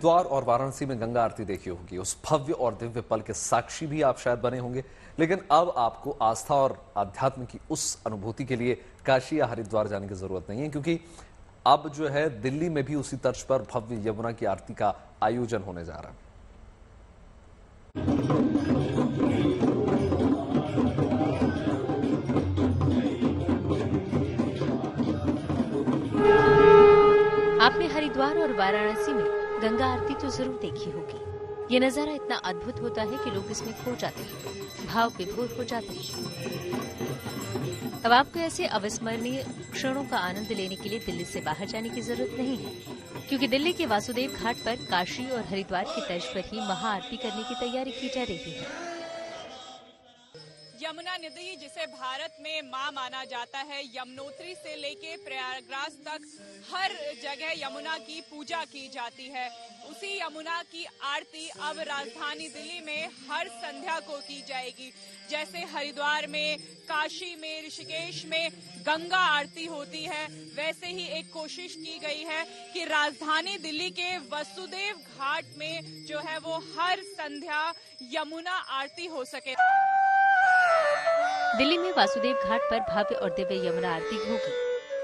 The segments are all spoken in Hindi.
द्वार और वाराणसी में गंगा आरती देखी होगी। उस भव्य और दिव्य पल के साक्षी भी आप शायद बने होंगे, लेकिन अब आपको आस्था और आध्यात्म की उस अनुभूति के लिए काशी या हरिद्वार जाने की जरूरत नहीं है, क्योंकि अब जो है दिल्ली में भी उसी तर्ज पर भव्य यमुना की आरती का आयोजन होने जा रहा है। आपने हरिद्वार और वाराणसी में गंगा आरती तो जरूर देखी होगी। ये नजारा इतना अद्भुत होता है कि लोग इसमें खो जाते हैं, भाव विभोर हो जाते हैं। अब आपको ऐसे अविस्मरणीय क्षणों का आनंद लेने के लिए दिल्ली से बाहर जाने की जरूरत नहीं है, क्योंकि दिल्ली के वासुदेव घाट पर काशी और हरिद्वार की तर्ज पर ही महाआरती करने की तैयारी की जा रही है। यमुना नदी, जिसे भारत में मां माना जाता है, यमुनोत्री से लेके प्रयागराज तक हर जगह यमुना की पूजा की जाती है। उसी यमुना की आरती अब राजधानी दिल्ली में हर संध्या को की जाएगी। जैसे हरिद्वार में, काशी में, ऋषिकेश में गंगा आरती होती है, वैसे ही एक कोशिश की गई है कि राजधानी दिल्ली के वसुदेव घाट में जो है वो हर संध्या यमुना आरती हो सके। दिल्ली में वासुदेव घाट पर भव्य और दिव्य यमुना आरती होगी।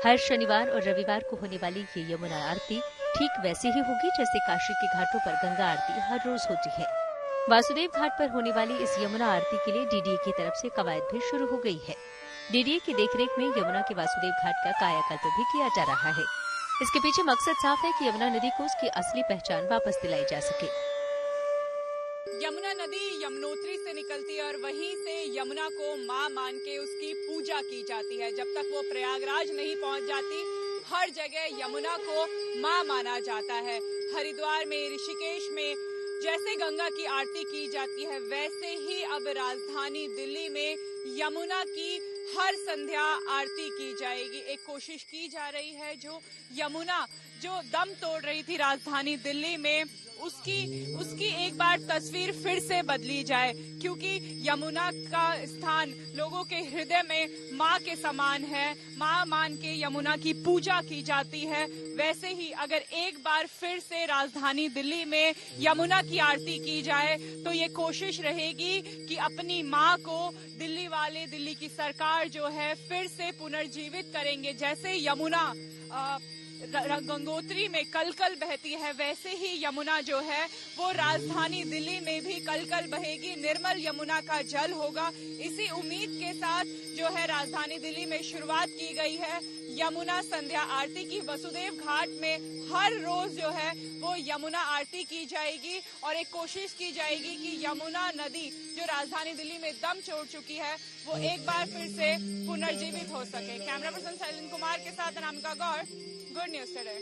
हर शनिवार और रविवार को होने वाली ये यमुना आरती ठीक वैसे ही होगी जैसे काशी के घाटों पर गंगा आरती हर रोज होती है। वासुदेव घाट पर होने वाली इस यमुना आरती के लिए डीडीए की तरफ से कवायद भी शुरू हो गई है। डीडीए की देखरेख में यमुना के वासुदेव घाट का कायाकल्प भी किया जा रहा है। इसके पीछे मकसद साफ है कि यमुना नदी को उसकी असली पहचान वापस दिलाई जा सके। यमुना नदी यमुनोत्री से निकलती है और वहीं से यमुना को मां मान के उसकी पूजा की जाती है। जब तक वो प्रयागराज नहीं पहुंच जाती, हर जगह यमुना को मां माना जाता है। हरिद्वार में, ऋषिकेश में जैसे गंगा की आरती की जाती है, वैसे ही अब राजधानी दिल्ली में यमुना की हर संध्या आरती की जाएगी। एक कोशिश की जा रही है, जो यमुना जो दम तोड़ रही थी राजधानी दिल्ली में, उसकी एक बार तस्वीर फिर से बदली जाए, क्योंकि यमुना का स्थान लोगों के हृदय में मां के समान है। मां मान के यमुना की पूजा की जाती है। वैसे ही अगर एक बार फिर से राजधानी दिल्ली में यमुना की आरती की जाए, तो ये कोशिश रहेगी कि अपनी मां को दिल्ली वाले, दिल्ली की सरकार जो है फिर से पुनर्जीवित करेंगे। जैसे यमुना गंगोत्री में कल-कल बहती है, वैसे ही यमुना जो है वो राजधानी दिल्ली में भी कल-कल बहेगी। निर्मल यमुना का जल होगा। इसी उम्मीद के साथ जो है राजधानी दिल्ली में शुरुआत की गई है यमुना संध्या आरती की। वसुदेव घाट में हर रोज जो है वो यमुना आरती की जाएगी और एक कोशिश की जाएगी कि यमुना नदी जो राजधानी दिल्ली में दम तोड़ चुकी है, वो एक बार फिर से पुनर्जीवित हो सके। कैमरा पर्सन शैलेंद्र कुमार के साथ अनामिका गौर, गुड न्यूज टुडे।